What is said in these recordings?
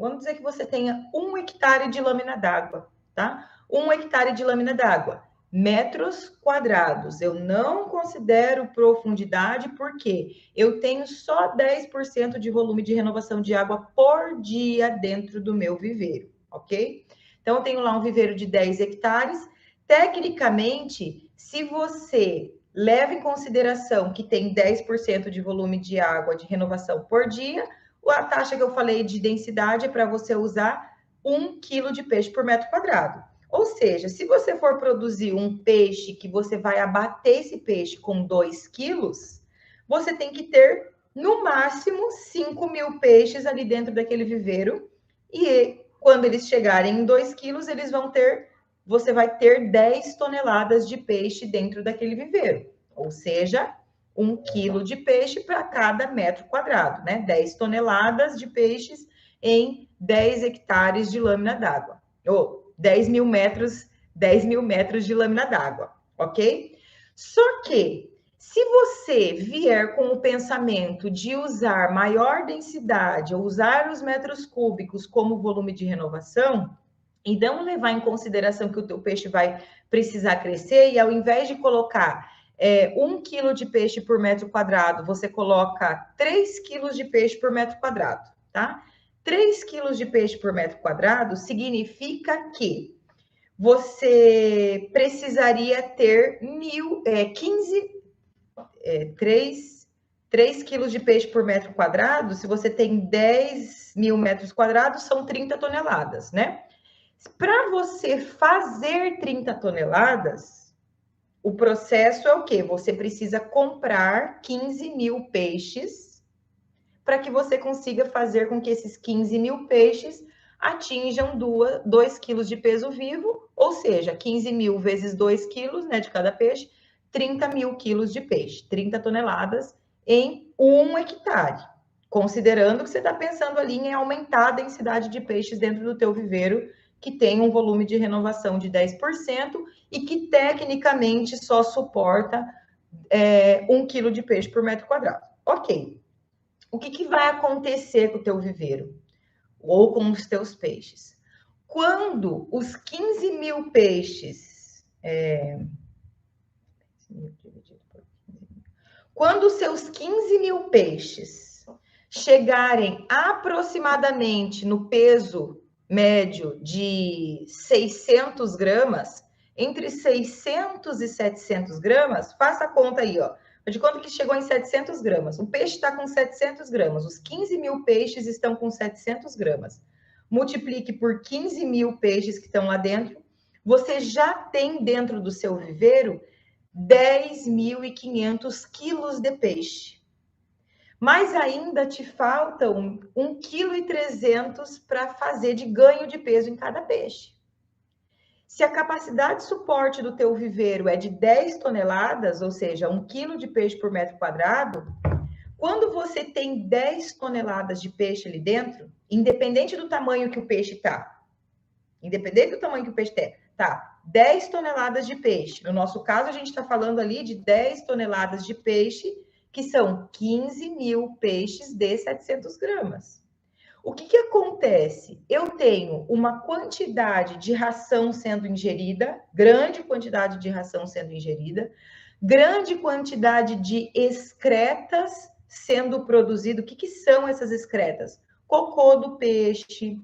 Vamos dizer que você tenha 1 hectare de lâmina d'água, tá? 1 hectare de lâmina d'água, metros quadrados. Eu não considero profundidade porque eu tenho só 10% de volume de renovação de água por dia dentro do meu viveiro, ok? Então, eu tenho lá um viveiro de 10 hectares. Tecnicamente, se você leva em consideração que tem 10% de volume de água de renovação por dia, a taxa que eu falei de densidade é para você usar 1 quilo de peixe por metro quadrado. Ou seja, se você for produzir um peixe que você vai abater esse peixe com 2 quilos, você tem que ter, no máximo, 5.000 peixes ali dentro daquele viveiro. E quando eles chegarem em 2 quilos, você vai ter 10 toneladas de peixe dentro daquele viveiro. Ou seja, 1 quilo de peixe para cada metro quadrado, né? 10 toneladas de peixes em 10 hectares de lâmina d'água. Ou 10.000 metros de lâmina d'água, ok? Só que, se você vier com o pensamento de usar maior densidade, ou usar os metros cúbicos como volume de renovação, e não levar em consideração que o teu peixe vai precisar crescer, e ao invés de colocar 1 quilo de peixe por metro quadrado, você coloca 3 quilos de peixe por metro quadrado, tá? 3 quilos de peixe por metro quadrado significa que você precisaria ter 3 quilos de peixe por metro quadrado. Se você tem 10.000 metros quadrados, são 30 toneladas, né? Para você fazer 30 toneladas, o processo é o quê? Você precisa comprar 15.000 peixes para que você consiga fazer com que esses 15.000 peixes atinjam 2 quilos de peso vivo, ou seja, 15.000 vezes 2 quilos, né, de cada peixe, 30.000 quilos de peixe, 30 toneladas em 1 hectare. Considerando que você está pensando ali em aumentar a densidade de peixes dentro do teu viveiro, que tem um volume de renovação de 10% e que tecnicamente só suporta 1 quilo de peixe por metro quadrado. Ok. O que vai acontecer com o teu viveiro? Ou com os teus peixes? Quando os 15.000 peixes... Quando os seus 15.000 peixes chegarem aproximadamente no peso médio de 600 gramas, entre 600 e 700 gramas, faça a conta aí, ó. De conta que chegou em 700 gramas. O peixe está com 700 gramas. Os 15.000 peixes estão com 700 gramas. Multiplique por 15.000 peixes que estão lá dentro. Você já tem dentro do seu viveiro 10.500 quilos de peixe. Mas ainda te faltam 1,3 kg para fazer de ganho de peso em cada peixe. Se a capacidade de suporte do teu viveiro é de 10 toneladas, ou seja, 1 quilo de peixe por metro quadrado, quando você tem 10 toneladas de peixe ali dentro, independente do tamanho que o peixe tá, 10 toneladas de peixe. No nosso caso, a gente está falando ali de 10 toneladas de peixe, que são 15.000 peixes de 700 gramas. O que acontece? Eu tenho uma quantidade de ração sendo ingerida, grande quantidade de ração sendo ingerida, grande quantidade de excretas sendo produzido. O que são essas excretas? Cocô do peixe,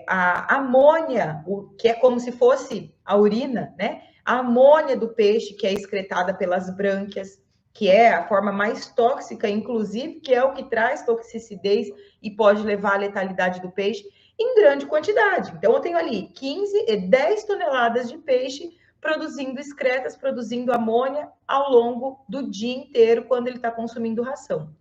a amônia, que é como se fosse a urina, né? A amônia do peixe, que é excretada pelas brânquias, que é a forma mais tóxica, inclusive, que é o que traz toxicidez e pode levar à letalidade do peixe, em grande quantidade. Então, eu tenho ali 10 toneladas de peixe produzindo excretas, produzindo amônia ao longo do dia inteiro, quando ele está consumindo ração.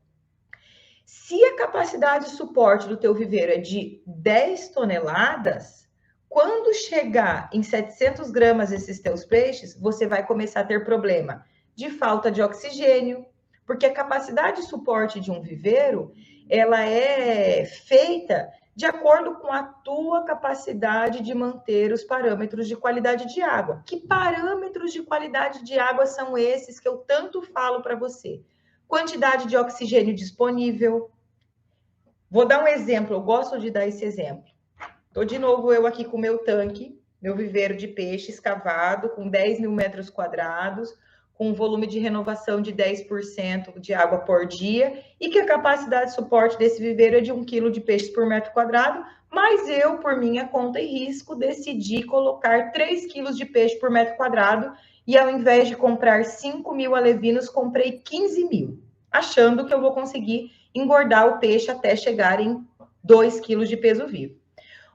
Se a capacidade de suporte do teu viveiro é de 10 toneladas, quando chegar em 700 gramas esses teus peixes, você vai começar a ter problema de falta de oxigênio, porque a capacidade de suporte de um viveiro, ela é feita de acordo com a tua capacidade de manter os parâmetros de qualidade de água. Que parâmetros de qualidade de água são esses que eu tanto falo para você? Quantidade de oxigênio disponível, Vou dar um exemplo, eu gosto de dar esse exemplo. Estou de novo eu aqui com o meu tanque, meu viveiro de peixe escavado, com 10 mil metros quadrados, com um volume de renovação de 10% de água por dia, e que a capacidade de suporte desse viveiro é de 1 quilo de peixes por metro quadrado, mas eu, por minha conta e risco, decidi colocar 3 quilos de peixe por metro quadrado, e ao invés de comprar 5 mil alevinos, comprei 15 mil, achando que eu vou conseguir engordar o peixe até chegar em 2 quilos de peso vivo.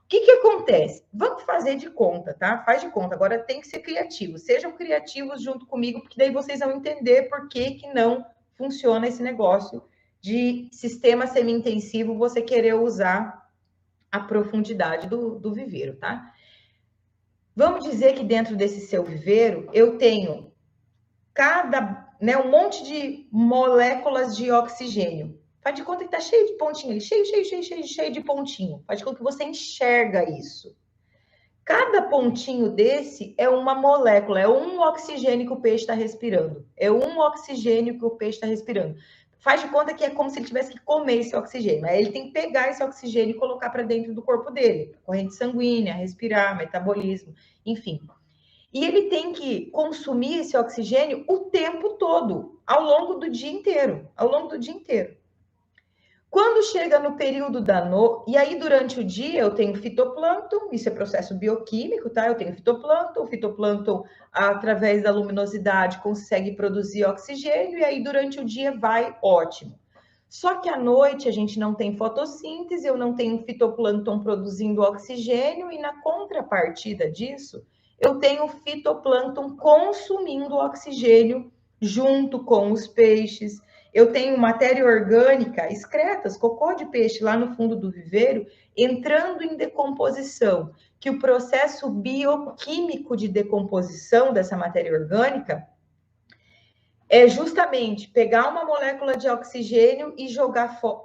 O que acontece? Vamos fazer de conta, tá? Faz de conta. Agora tem que ser criativo. Sejam criativos junto comigo, porque daí vocês vão entender por que não funciona esse negócio de sistema semi-intensivo, você querer usar a profundidade do viveiro, tá? Vamos dizer que dentro desse seu viveiro, eu tenho um monte de moléculas de oxigênio. Faz de conta que tá cheio de pontinho ali, cheio de pontinho. Faz de conta que você enxerga isso. Cada pontinho desse é uma molécula, é um oxigênio que o peixe está respirando. É um oxigênio que o peixe está respirando. Faz de conta que é como se ele tivesse que comer esse oxigênio. Aí ele tem que pegar esse oxigênio e colocar para dentro do corpo dele. Corrente sanguínea, respirar, metabolismo, enfim. E ele tem que consumir esse oxigênio o tempo todo, ao longo do dia inteiro. Ao longo do dia inteiro. Quando chega no período da noite, e aí durante o dia eu tenho fitoplâncton, isso é processo bioquímico, tá? Eu tenho fitoplâncton, o fitoplâncton, através da luminosidade, consegue produzir oxigênio, e aí durante o dia vai ótimo. Só que à noite a gente não tem fotossíntese, eu não tenho fitoplâncton produzindo oxigênio, e na contrapartida disso, eu tenho fitoplâncton consumindo oxigênio junto com os peixes. Eu tenho matéria orgânica, excretas, cocô de peixe lá no fundo do viveiro, entrando em decomposição, que o processo bioquímico de decomposição dessa matéria orgânica é justamente pegar uma molécula de oxigênio e jogar fora.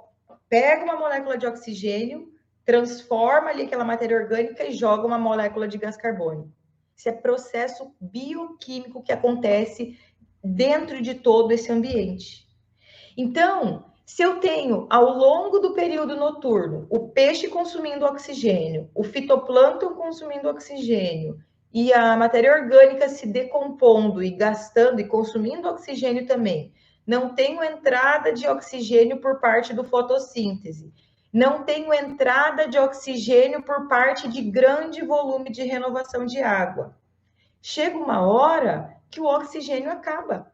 Pega uma molécula de oxigênio, transforma ali aquela matéria orgânica e joga uma molécula de gás carbônico. Isso é processo bioquímico que acontece dentro de todo esse ambiente. Então, se eu tenho, ao longo do período noturno, o peixe consumindo oxigênio, o fitoplâncton consumindo oxigênio e a matéria orgânica se decompondo e gastando e consumindo oxigênio também, não tenho entrada de oxigênio por parte do fotossíntese, não tenho entrada de oxigênio por parte de grande volume de renovação de água. Chega uma hora que o oxigênio acaba.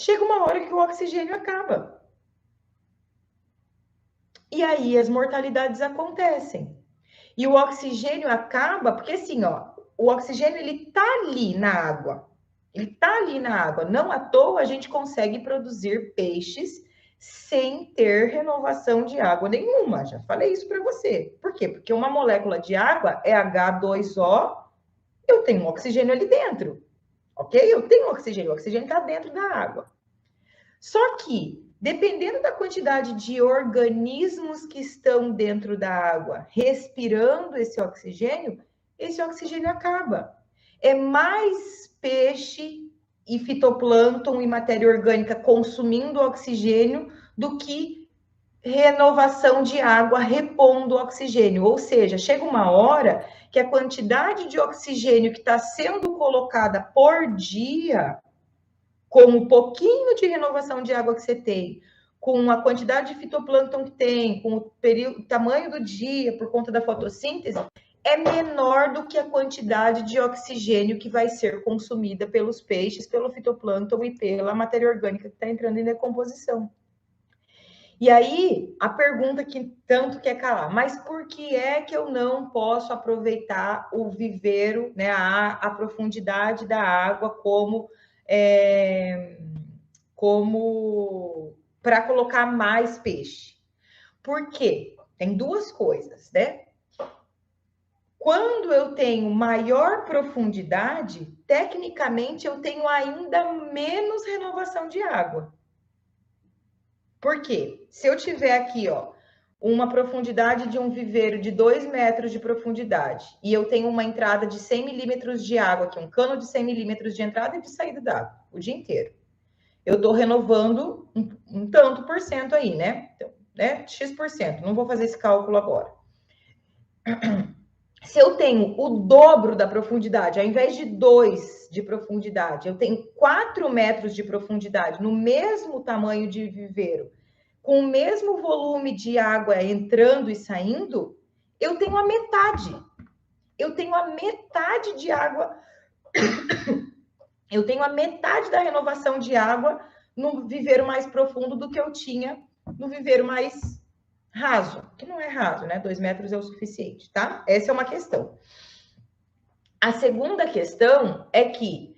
Chega uma hora que o oxigênio acaba. E aí as mortalidades acontecem. E o oxigênio acaba, porque assim, ó, o oxigênio ele tá ali na água. Ele tá ali na água. Não à toa a gente consegue produzir peixes sem ter renovação de água nenhuma. Já falei isso para você. Por quê? Porque uma molécula de água é H2O, eu tenho um oxigênio ali dentro. Ok? Eu tenho oxigênio, o oxigênio está dentro da água. Só que, dependendo da quantidade de organismos que estão dentro da água respirando esse oxigênio acaba. É mais peixe e fitoplâncton e matéria orgânica consumindo oxigênio do que renovação de água repondo oxigênio. Ou seja, chega uma hora que a quantidade de oxigênio que está sendo colocada por dia, com um pouquinho de renovação de água que você tem, com a quantidade de fitoplâncton que tem, com o tamanho do dia, por conta da fotossíntese, é menor do que a quantidade de oxigênio que vai ser consumida pelos peixes, pelo fitoplâncton e pela matéria orgânica que está entrando em decomposição. E aí, a pergunta que tanto quer calar, mas por que é que eu não posso aproveitar o viveiro, né, a profundidade da água como para colocar mais peixe? Por quê? Tem duas coisas, né? Quando eu tenho maior profundidade, tecnicamente eu tenho ainda menos renovação de água. Por quê? Se eu tiver aqui, ó, uma profundidade de um viveiro de 2 metros de profundidade e eu tenho uma entrada de 100 milímetros de água aqui, um cano de 100 milímetros de entrada e de saída d'água o dia inteiro. Eu estou renovando um tanto por cento aí, né? Então, né? X%, não vou fazer esse cálculo agora. Se eu tenho o dobro da profundidade, ao invés de 2 de profundidade, eu tenho 4 metros de profundidade no mesmo tamanho de viveiro, com o mesmo volume de água entrando e saindo, eu tenho a metade. Eu tenho a metade de água. Eu tenho a metade da renovação de água no viveiro mais profundo do que eu tinha no viveiro mais raso, que não é raso, né? 2 metros é o suficiente, tá? Essa é uma questão. A segunda questão é que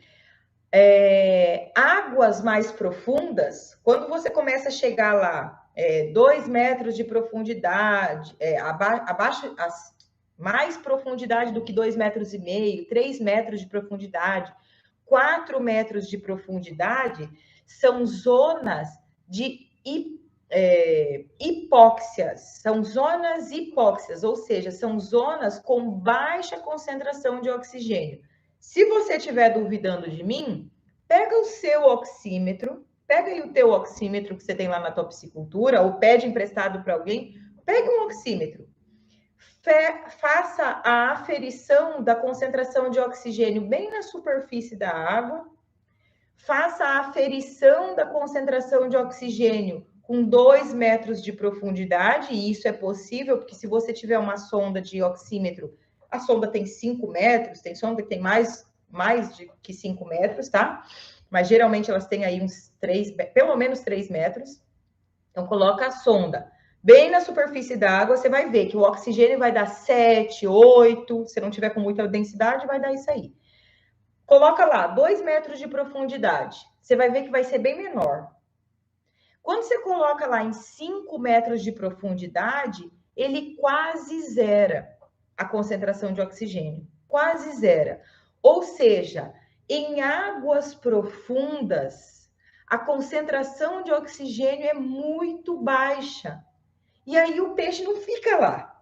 águas mais profundas, quando você começa a chegar lá, 2 metros de profundidade, abaixo, mais profundidade do que 2,5 metros, 3 metros de profundidade, 4 metros de profundidade, são zonas de hipóxias, são zonas hipóxias, ou seja, são zonas com baixa concentração de oxigênio. Se você estiver duvidando de mim, pega o seu oxímetro, pega aí o teu oxímetro que você tem lá na tua piscicultura, ou pede emprestado para alguém, pega um oxímetro, faça a aferição da concentração de oxigênio bem na superfície da água, faça a aferição da concentração de oxigênio com 2 metros de profundidade, e isso é possível, porque se você tiver uma sonda de oxímetro, a sonda tem 5 metros, tem sonda que tem mais que 5 metros, tá? Mas geralmente elas têm aí uns 3, pelo menos 3 metros. Então, coloca a sonda bem na superfície da água, você vai ver que o oxigênio vai dar 7, 8, se não tiver com muita densidade, vai dar isso aí. Coloca lá, 2 metros de profundidade, você vai ver que vai ser bem menor. Quando você coloca lá em 5 metros de profundidade, ele quase zera a concentração de oxigênio, quase zera. Ou seja, em águas profundas, a concentração de oxigênio é muito baixa. E aí o peixe não fica lá.